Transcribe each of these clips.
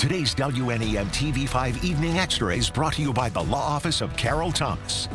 Today's WNEM TV5 Evening Extra is brought to you by the Law Office of Carol Thomas.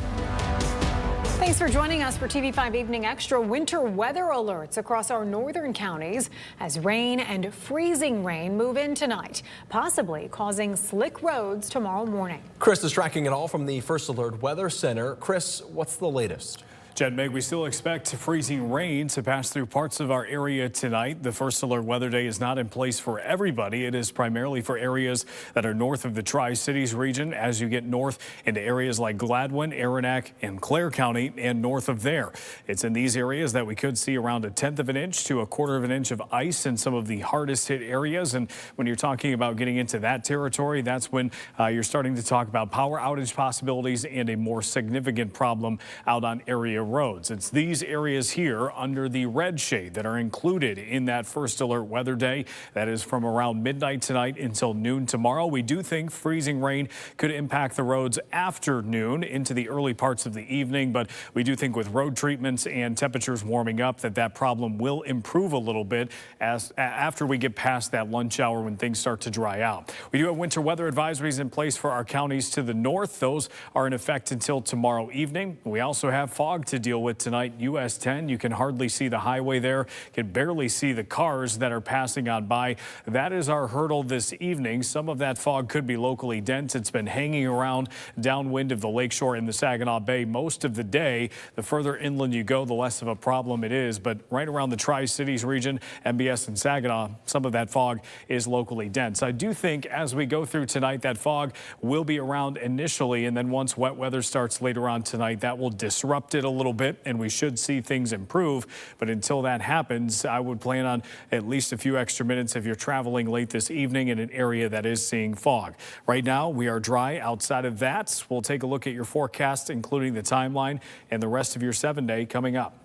Thanks for joining us for TV5 Evening Extra. Winter weather alerts across our northern counties as rain and freezing rain move in tonight, possibly causing slick roads tomorrow morning. Chris is tracking it all from the First Alert Weather Center. Chris, what's the latest? Jen, Meg, we still expect freezing rain to pass through parts of our area tonight. The First Alert Weather Day is not in place for everybody. It is primarily for areas that are north of the Tri-Cities region as you get north into areas like Gladwin, Aranac, and Clare County and north of there. It's in these areas that we could see around 1/10 of an inch to 1/4 of an inch of ice in some of the hardest hit areas. And when you're talking about getting into that territory, that's when you're starting to talk about power outage possibilities and a more significant problem out on area roads. It's these areas here under the red shade that are included in that First Alert Weather Day. That is from around midnight tonight until noon tomorrow. We do think freezing rain could impact the roads after noon into the early parts of the evening, but we do think with road treatments and temperatures warming up that problem will improve a little bit after we get past that lunch hour when things start to dry out. We do have winter weather advisories in place for our counties to the north. Those are in effect until tomorrow evening. We also have fog to deal with tonight. US 10, you can hardly see the highway there, can barely see the cars that are passing on by. That is our hurdle this evening. Some of that fog could be locally dense. It's been hanging around downwind of the lakeshore in the Saginaw Bay most of the day. The further inland you go, the less of a problem it is, but right around the Tri-Cities region, MBS and Saginaw, some of that fog is locally dense. I do think as we go through tonight, that fog will be around initially, and then once wet weather starts later on tonight, that will disrupt it a little bit, and we should see things improve. But until that happens, I would plan on at least a few extra minutes if you're traveling late this evening in an area that is seeing fog. Right now, we are dry. Outside of that, we'll take a look at your forecast, including the timeline and the rest of your 7-day coming up.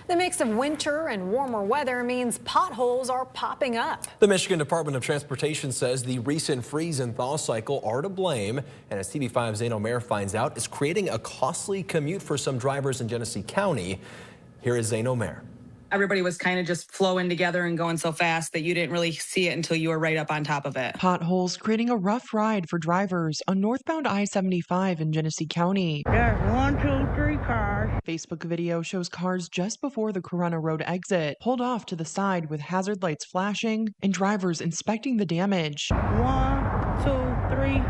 The mix of winter and warmer weather means potholes are popping up. The Michigan Department of Transportation says the recent freeze and thaw cycle are to blame, and as TV5's Zane Omer finds out, is creating a costly commute for some drivers in Genesee County. Here is Zane Omer. Everybody was kind of just flowing together and going so fast that you didn't really see it until you were right up on top of it. Potholes creating a rough ride for drivers on northbound I-75 in Genesee County. There's 1, 2, 3 cars. Facebook video shows cars just before the Corona Road exit pulled off to the side with hazard lights flashing and drivers inspecting the damage. 1, 2, 3.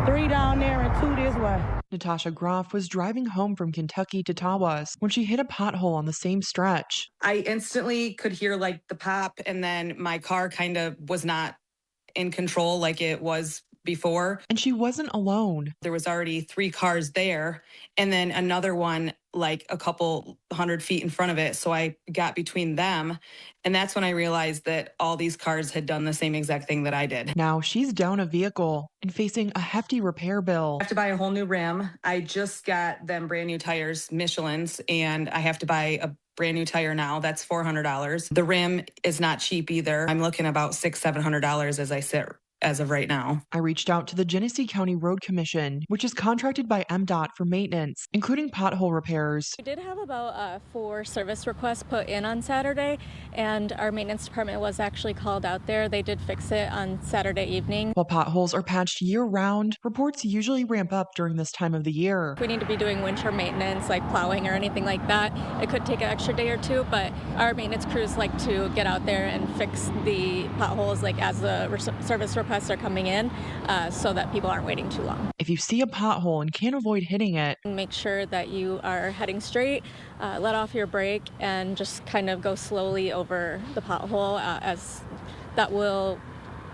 3 down there and 2 this way. Natasha Groff was driving home from Kentucky to Tawas when she hit a pothole on the same stretch. I instantly could hear like the pop, and then my car kind of was not in control like it was before. And she wasn't alone. There was already 3 cars there, and then another one like a couple 100 feet in front of it. So I got between them, and that's when I realized that all these cars had done the same exact thing that I did. Now she's down a vehicle and facing a hefty repair bill. I have to buy a whole new rim. I just got them brand new tires, Michelin's, and I have to buy a brand new tire now. That's $400. The rim is not cheap either. I'm looking about $600-700 as I sit as of right now. I reached out to the Genesee County Road Commission, which is contracted by MDOT for maintenance, including pothole repairs. We did have about 4 service requests put in on Saturday, and our maintenance department was actually called out there. They did fix it on Saturday evening. While potholes are patched year-round, reports usually ramp up during this time of the year. If we need to be doing winter maintenance, like plowing or anything like that, it could take an extra day or 2, but our maintenance crews like to get out there and fix the potholes like as the service requests are coming in, so that people aren't waiting too long. If you see a pothole and can't avoid hitting it, make sure that you are heading straight, let off your brake, and just kind of go slowly over the pothole, as that will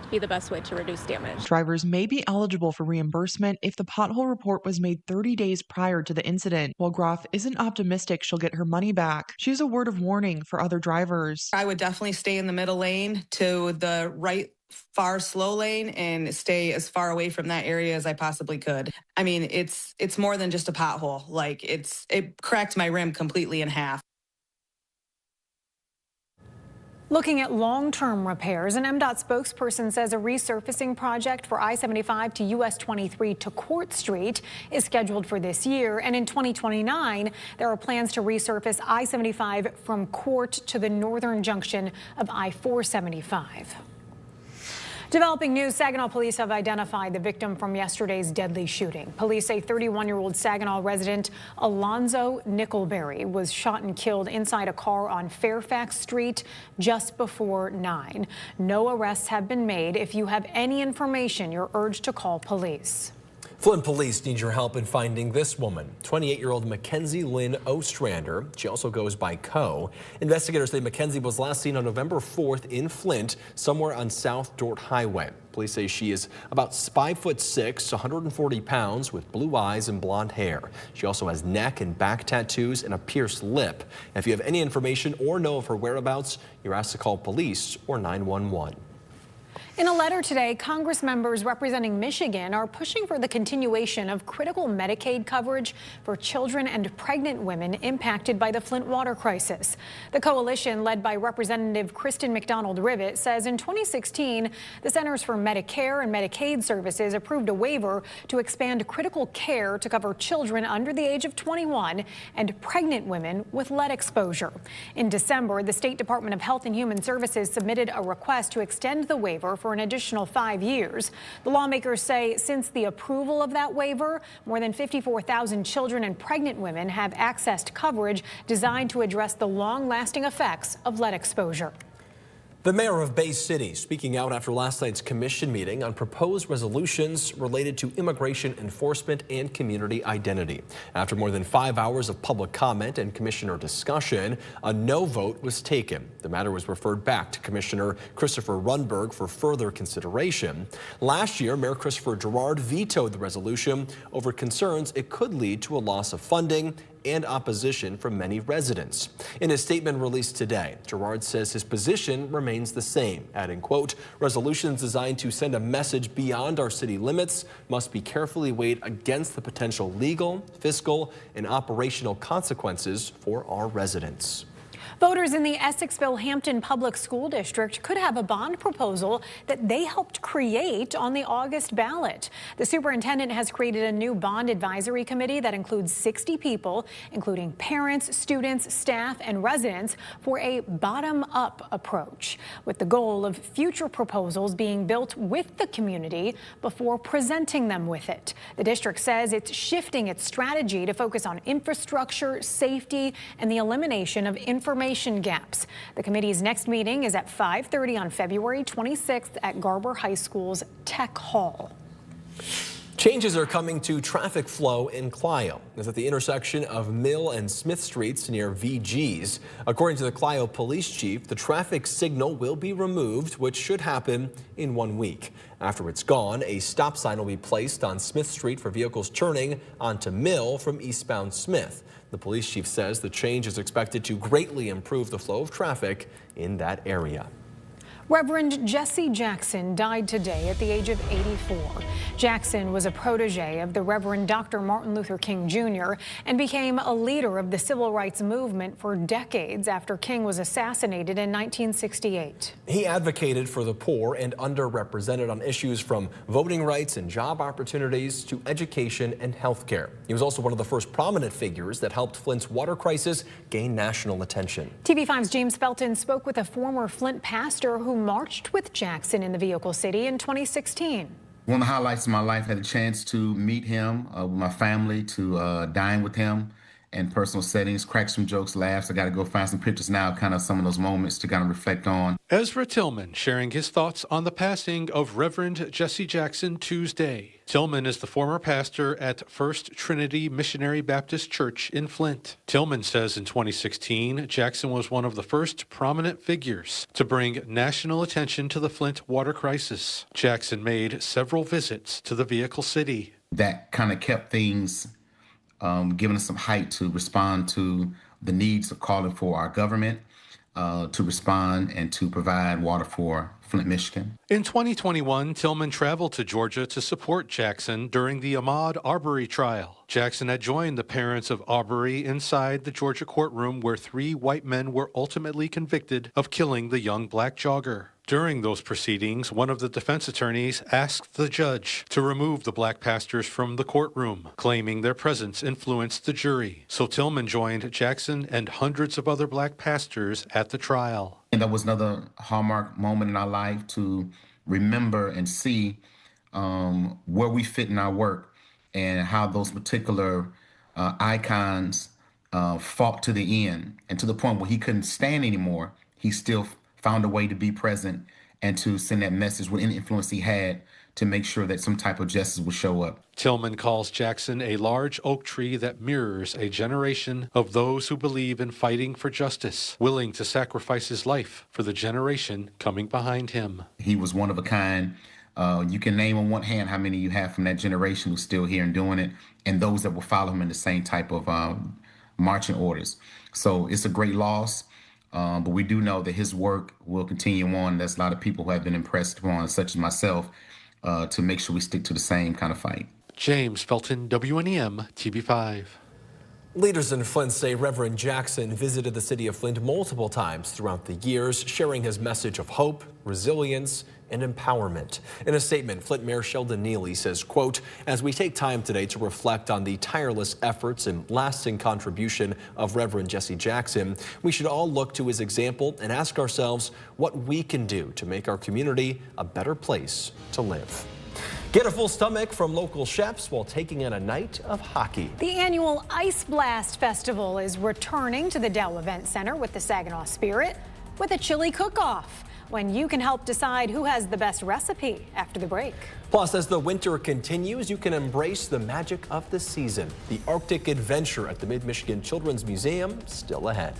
be the best way to reduce damage. Drivers may be eligible for reimbursement if the pothole report was made 30 days prior to the incident. While Groff isn't optimistic she'll get her money back, she has a word of warning for other drivers. I would definitely stay in the middle lane to the right far slow lane and stay as far away from that area as I possibly could. I mean, it's more than just a pothole. Like it cracked my rim completely in half. Looking at long-term repairs, an MDOT spokesperson says a resurfacing project for I-75 to US 23 to Court Street is scheduled for this year. And in 2029, there are plans to resurface I-75 from Court to the northern junction of I-475. Developing news, Saginaw police have identified the victim from yesterday's deadly shooting. Police say 31-year-old Saginaw resident Alonzo Nickelberry was shot and killed inside a car on Fairfax Street just before 9. No arrests have been made. If you have any information, you're urged to call police. Flint police need your help in finding this woman, 28-year-old Mackenzie Lynn Ostrander. She also goes by Co. Investigators say Mackenzie was last seen on November 4th in Flint, somewhere on South Dort Highway. Police say she is about 5'6", 140 pounds, with blue eyes and blonde hair. She also has neck and back tattoos and a pierced lip. And if you have any information or know of her whereabouts, you're asked to call police or 911. In a letter today, Congress members representing Michigan are pushing for the continuation of critical Medicaid coverage for children and pregnant women impacted by the Flint water crisis. The coalition, led by Representative Kristen McDonald-Rivet, says in 2016, the Centers for Medicare and Medicaid Services approved a waiver to expand critical care to cover children under the age of 21 and pregnant women with lead exposure. In December, the State Department of Health and Human Services submitted a request to extend the waiver for an additional 5 years. The lawmakers say since the approval of that waiver, more than 54,000 children and pregnant women have accessed coverage designed to address the long-lasting effects of lead exposure. The mayor of Bay City speaking out after last night's commission meeting on proposed resolutions related to immigration enforcement and community identity. After more than 5 hours of public comment and commissioner discussion, a no vote was taken. The matter was referred back to Commissioner Christopher Runberg for further consideration. Last year, Mayor Christopher Gerard vetoed the resolution over concerns it could lead to a loss of funding and opposition from many residents. In a statement released today, Gerard says his position remains the same, adding, quote, resolutions designed to send a message beyond our city limits must be carefully weighed against the potential legal, fiscal, and operational consequences for our residents. Voters in the Essexville-Hampton Public School District could have a bond proposal that they helped create on the August ballot. The superintendent has created a new bond advisory committee that includes 60 people, including parents, students, staff, and residents, for a bottom-up approach, with the goal of future proposals being built with the community before presenting them with it. The district says it's shifting its strategy to focus on infrastructure, safety, and the elimination of information gaps. The committee's next meeting is at 5:30 on February 26th at Garber High School's Tech Hall. Changes are coming to traffic flow in Clio. It's at the intersection of Mill and Smith Streets near VG's. According to the Clio police chief, the traffic signal will be removed, which should happen in 1 week. After it's gone, a stop sign will be placed on Smith Street for vehicles turning onto Mill from eastbound Smith. The police chief says the change is expected to greatly improve the flow of traffic in that area. Reverend Jesse Jackson died today at the age of 84. Jackson was a protege of the Reverend Dr. Martin Luther King Jr. and became a leader of the civil rights movement for decades after King was assassinated in 1968. He advocated for the poor and underrepresented on issues from voting rights and job opportunities to education and health care. He was also one of the first prominent figures that helped Flint's water crisis gain national attention. TV5's James Felton spoke with a former Flint pastor who marched with Jackson in the Vehicle City in 2016. One of the highlights of my life, I had a chance to meet him with my family, to dine with him in personal settings, crack some jokes, laughs. I got to go find some pictures now, kind of some of those moments to kind of reflect on. Ezra Tillman sharing his thoughts on the passing of Reverend Jesse Jackson Tuesday. Tillman is the former pastor at First Trinity Missionary Baptist Church in Flint. Tillman says in 2016, Jackson was one of the first prominent figures to bring national attention to the Flint water crisis. Jackson made several visits to the Vehicle City. That kind of kept things giving us some height to respond to the needs of calling for our government to respond and to provide water for Flint, Michigan. In 2021, Tillman traveled to Georgia to support Jackson during the Ahmaud Arbery trial. Jackson had joined the parents of Arbery inside the Georgia courtroom where 3 white men were ultimately convicted of killing the young black jogger. During those proceedings, one of the defense attorneys asked the judge to remove the black pastors from the courtroom, claiming their presence influenced the jury. So Tillman joined Jackson and hundreds of other black pastors at the trial. And that was another hallmark moment in our life to remember and see where we fit in our work and how those particular icons fought to the end, and to the point where he couldn't stand anymore. He still found a way to be present and to send that message with any influence he had to make sure that some type of justice would show up. Tillman calls Jackson a large oak tree that mirrors a generation of those who believe in fighting for justice, willing to sacrifice his life for the generation coming behind him. He was one of a kind. You can name on one hand how many you have from that generation who's still here and doing it, and those that will follow him in the same type of marching orders. So it's a great loss. But we do know that his work will continue on. There's a lot of people who have been impressed upon, such as myself, to make sure we stick to the same kind of fight. James Felton, WNEM, TV5. Leaders in Flint say Reverend Jackson visited the city of Flint multiple times throughout the years, sharing his message of hope, resilience, and empowerment. In a statement, Flint Mayor Sheldon Neely says, quote, "As we take time today to reflect on the tireless efforts and lasting contribution of Reverend Jesse Jackson, we should all look to his example and ask ourselves what we can do to make our community a better place to live." Get a full stomach from local chefs while taking in a night of hockey. The annual Ice Blast Festival is returning to the Dell Event Center with the Saginaw Spirit with a chili cook-off, when you can help decide who has the best recipe after the break. Plus, as the winter continues, you can embrace the magic of the season. The Arctic Adventure at the Mid-Michigan Children's Museum still ahead.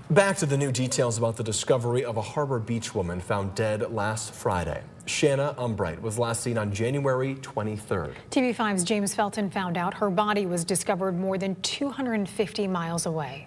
Back to the new details about the discovery of a Harbor Beach woman found dead last Friday. Shanna Umbright was last seen on January 23rd. TV5's James Felton found out her body was discovered more than 250 miles away.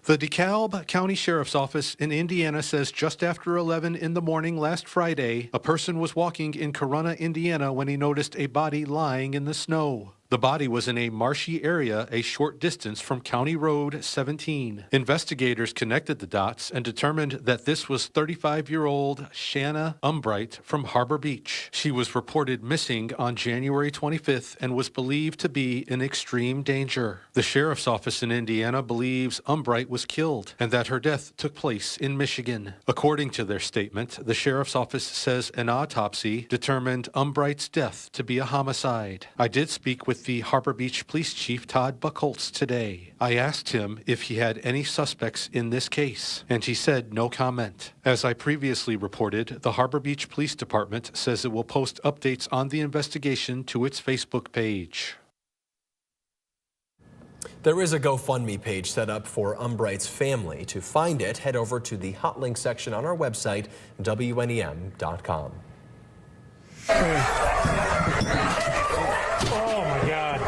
The DeKalb County Sheriff's Office in Indiana says just after 11 in the morning last Friday, a person was walking in Corunna, Indiana when he noticed a body lying in the snow. The body was in a marshy area a short distance from County Road 17. Investigators connected the dots and determined that this was 35-year-old Shanna Umbright from Harbor Beach. She was reported missing on January 25th and was believed to be in extreme danger. The sheriff's office in Indiana believes Umbright was killed and that her death took place in Michigan. According to their statement, the sheriff's office says an autopsy determined Umbright's death to be a homicide. I did speak with the Harbor Beach Police Chief Todd Buchholz today. I asked him if he had any suspects in this case, and he said no comment. As I previously reported, the Harbor Beach Police Department says it will post updates on the investigation to its Facebook page. There is a GoFundMe page set up for Umbright's family. To find it, head over to the hot link section on our website, WNEM.com. Oh my God.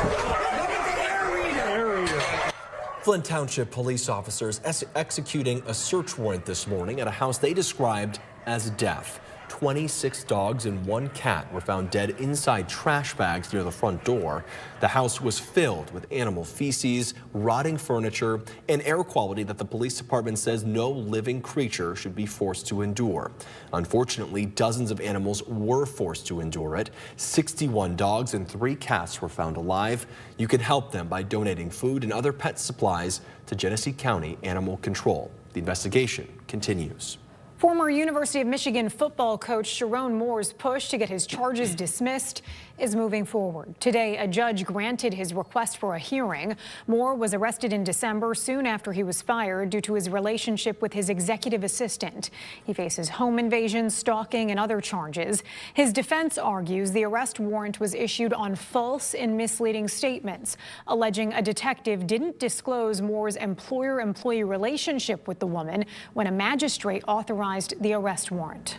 Flint Township police officers executing a search warrant this morning at a house they described as deaf. 26 dogs and 1 cat were found dead inside trash bags near the front door. The house was filled with animal feces, rotting furniture, and air quality that the police department says no living creature should be forced to endure. Unfortunately, dozens of animals were forced to endure it. 61 dogs and 3 cats were found alive. You can help them by donating food and other pet supplies to Genesee County Animal Control. The investigation continues. Former University of Michigan football coach Sharon Moore's push to get his charges dismissed is moving forward. Today, a judge granted his request for a hearing. Moore was arrested in December, soon after he was fired due to his relationship with his executive assistant. He faces home invasion, stalking, and other charges. His defense argues the arrest warrant was issued on false and misleading statements, alleging a detective didn't disclose Moore's employer-employee relationship with the woman when a magistrate authorized the arrest warrant.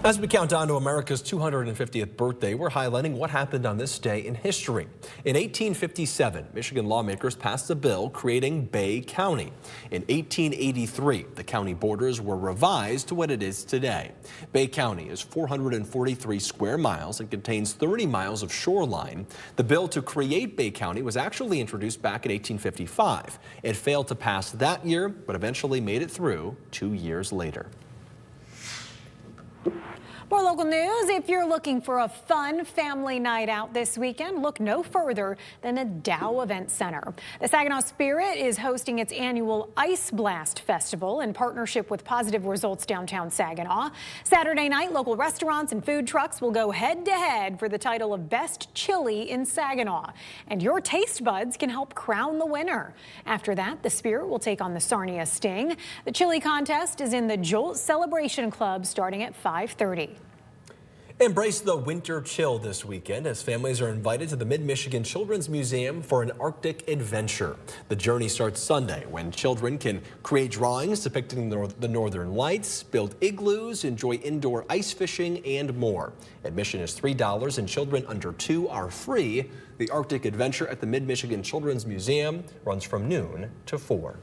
As we count down to America's 250th birthday, we're highlighting what happened on this day in history. In 1857, Michigan lawmakers passed a bill creating Bay County. In 1883, the county borders were revised to what it is today. Bay County is 443 square miles and contains 30 miles of shoreline. The bill to create Bay County was actually introduced back in 1855. It failed to pass that year, but eventually made it through 2 years later. More local news. If you're looking for a fun family night out this weekend, look no further than the Dow Event Center. The Saginaw Spirit is hosting its annual Ice Blast Festival in partnership with Positive Results Downtown Saginaw. Saturday night, local restaurants and food trucks will go head-to-head for the title of Best Chili in Saginaw. And your taste buds can help crown the winner. After that, the Spirit will take on the Sarnia Sting. The chili contest is in the Jolt Celebration Club starting at 5:30. Embrace the winter chill this weekend as families are invited to the Mid-Michigan Children's Museum for an Arctic adventure. The journey starts Sunday when children can create drawings depicting the northern lights, build igloos, enjoy indoor ice fishing, and more. Admission is $3 and children under 2 are free. The Arctic adventure at the Mid-Michigan Children's Museum runs from noon to 4.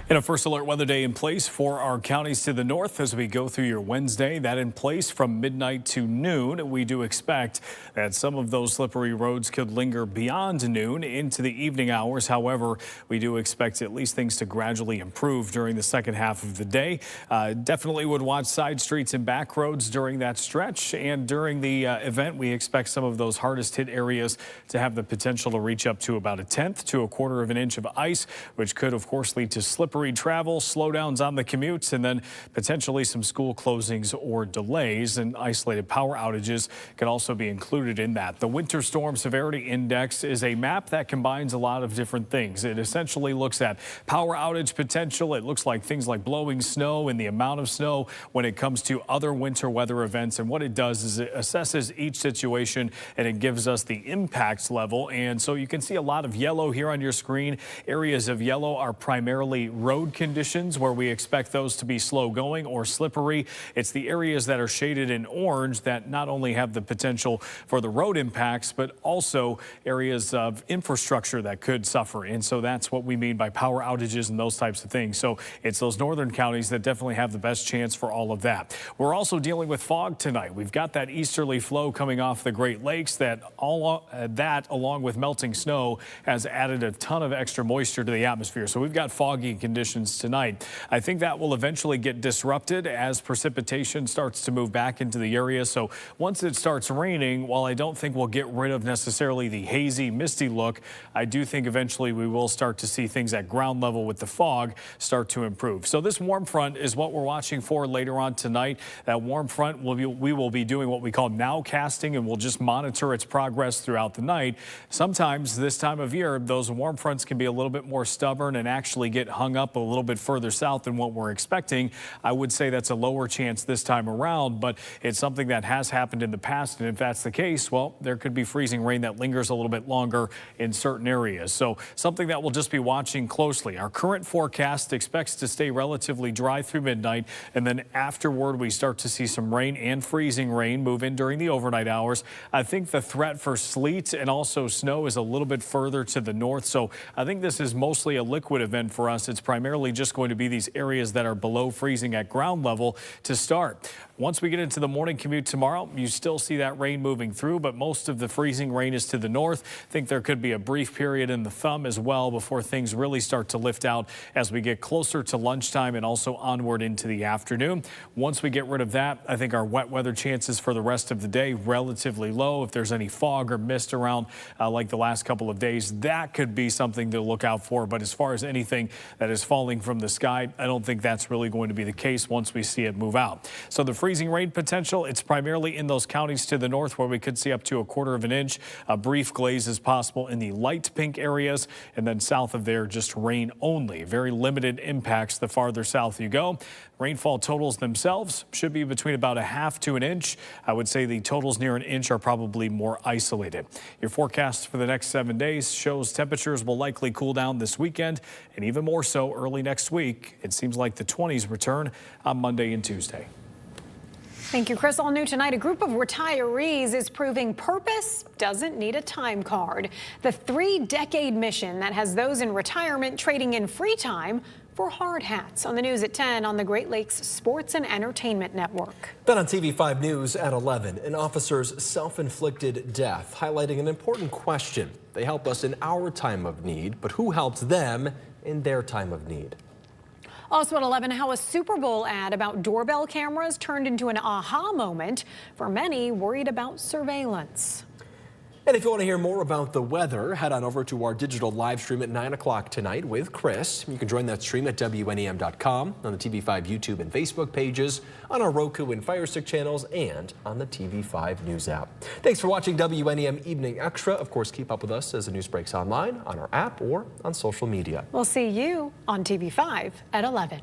And a first alert weather day in place for our counties to the north as we go through your Wednesday. That in place from midnight to noon. We do expect that some of those slippery roads could linger beyond noon into the evening hours. However, we do expect at least things to gradually improve during the second half of the day. Definitely would watch side streets and back roads during that stretch. And during the event, we expect some of those hardest hit areas to have the potential to reach up to about 1/10 to 1/4 of an inch of ice, which could, of course, lead to slippery travel, slowdowns on the commutes, and then potentially some school closings or delays, and isolated power outages can also be included in that. The Winter Storm Severity Index is a map that combines a lot of different things. It essentially looks at power outage potential. It looks like things like blowing snow and the amount of snow when it comes to other winter weather events. And what it does is it assesses each situation and it gives us the impact level. And so you can see a lot of yellow here on your screen. Areas of yellow are primarily road conditions where we expect those to be slow going or slippery. It's the areas that are shaded in orange that not only have the potential for the road impacts, but also areas of infrastructure that could suffer. And so that's what we mean by power outages and those types of things. So it's those northern counties that definitely have the best chance for all of that. We're also dealing with fog tonight. We've got that easterly flow coming off the Great Lakes that along with melting snow has added a ton of extra moisture to the atmosphere. So we've got foggy conditions tonight. I think that will eventually get disrupted as precipitation starts to move back into the area. So once it starts raining, while I don't think we'll get rid of necessarily the hazy, misty look, I do think eventually we will start to see things at ground level with the fog start to improve. So this warm front is what we're watching for later on tonight. That warm front, we will be doing what we call nowcasting, and we'll just monitor its progress throughout the night. Sometimes this time of year, those warm fronts can be a little bit more stubborn and actually get hung up a little bit further south than what we're expecting. I would say that's a lower chance this time around, but it's something that has happened in the past. And if that's the case, well, there could be freezing rain that lingers a little bit longer in certain areas. So something that we'll just be watching closely. Our current forecast expects to stay relatively dry through midnight, and then afterward we start to see some rain and freezing rain move in during the overnight hours. I think the threat for sleet and also snow is a little bit further to the north, so I think this is mostly a liquid event for us. It's primarily just going to be these areas that are below freezing at ground level to start. Once we get into the morning commute tomorrow, you still see that rain moving through, but most of the freezing rain is to the north. I think there could be a brief period in the thumb as well before things really start to lift out as we get closer to lunchtime and also onward into the afternoon. Once we get rid of that, I think our wet weather chances for the rest of the day relatively low. If there's any fog or mist around like the last couple of days, that could be something to look out for. But as far as anything that is falling from the sky, I don't think that's really going to be the case once we see it move out. So the freezing rain potential, it's primarily in those counties to the north where we could see up to 1/4 of an inch. A brief glaze is possible in the light pink areas, and then south of there, just rain only. Very limited impacts the farther south you go. Rainfall totals themselves should be between about 1/2 to 1 inch. I would say the totals near 1 inch are probably more isolated. Your forecast for the next 7 days shows temperatures will likely cool down this weekend and even more so early next week. It seems like the 20s return on Monday and Tuesday. Thank you, Chris. All new tonight, a group of retirees is proving purpose doesn't need a time card. The 3-decade mission that has those in retirement trading in free time for hard hats. On the news at 10 on the Great Lakes Sports and Entertainment Network. Then on TV5 News at 11, an officer's self-inflicted death, highlighting an important question. They help us in our time of need, but who helps them in their time of need? Also at 11, how a Super Bowl ad about doorbell cameras turned into an aha moment for many worried about surveillance. And if you want to hear more about the weather, head on over to our digital live stream at 9 o'clock tonight with Chris. You can join that stream at WNEM.com, on the TV5 YouTube and Facebook pages, on our Roku and Fire Stick channels, and on the TV5 News app. Thanks for watching WNEM Evening Extra. Of course, keep up with us as the news breaks online, on our app, or on social media. We'll see you on TV5 at 11.